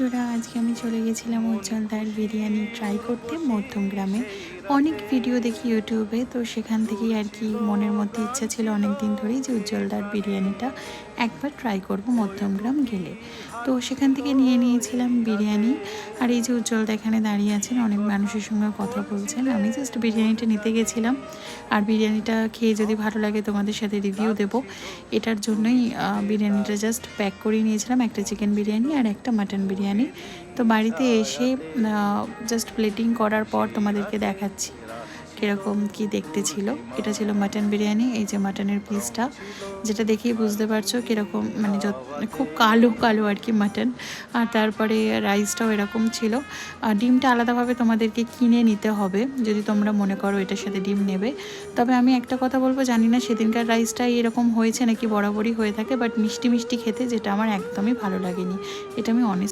বন্ধুরা, আজকে আমি চলে গেছিলাম উজ্জ্বলদার বিরিয়ানি ট্রাই করতে মধ্যমগ্রামে। অনেক ভিডিও দেখি ইউটিউবে, তো সেখান থেকেই আর কি মনের মধ্যে ইচ্ছা ছিল অনেক দিন ধরেই যে উজ্জ্বলদার বিরিয়ানিটা একবার ট্রাই করব মধ্যমগ্রাম গেলে। তো সেখান থেকে নিয়ে নিয়েছিলাম বিরিয়ানি। আর এই যে উজ্জ্বলদা এখানে দাঁড়িয়ে আছেন, অনেক মানুষের সঙ্গে কথা বলছেন। আমি জাস্ট বিরিয়ানিটা নিতে গেছিলাম, আর বিরিয়ানিটা খেয়ে যদি ভালো লাগে তোমাদের সাথে রিভিউ দেবো, এটার জন্যই বিরিয়ানিটা জাস্ট প্যাক করে নিয়েছিলাম, একটা চিকেন বিরিয়ানি আর একটা মাটন বিরিয়ানি। তো বাড়িতে এসে জাস্ট প্লেটিং করার পর তোমাদেরকে দেখাচ্ছি কীরকম কি দেখতে ছিল। এটা ছিল মাটন বিরিয়ানি। এই যে মাটনের পিসটা, যেটা দেখেই বুঝতে পারছো কীরকম, মানে খুব কালো কালো আর কি মাটন। আর তারপরে রাইসটাও এরকম ছিল। আর ডিমটা আলাদাভাবে তোমাদেরকে কিনে নিতে হবে যদি তোমরা মনে করো এটার সাথে ডিম নেবে। তবে আমি একটা কথা বলবো, জানি না সেদিনকার রাইসটাই এরকম হয়েছে নাকি বরাবরই হয়ে থাকে, বাট মিষ্টি মিষ্টি খেতে, যেটা আমার একদমই ভালো লাগেনি। এটা আমি অনেস্ট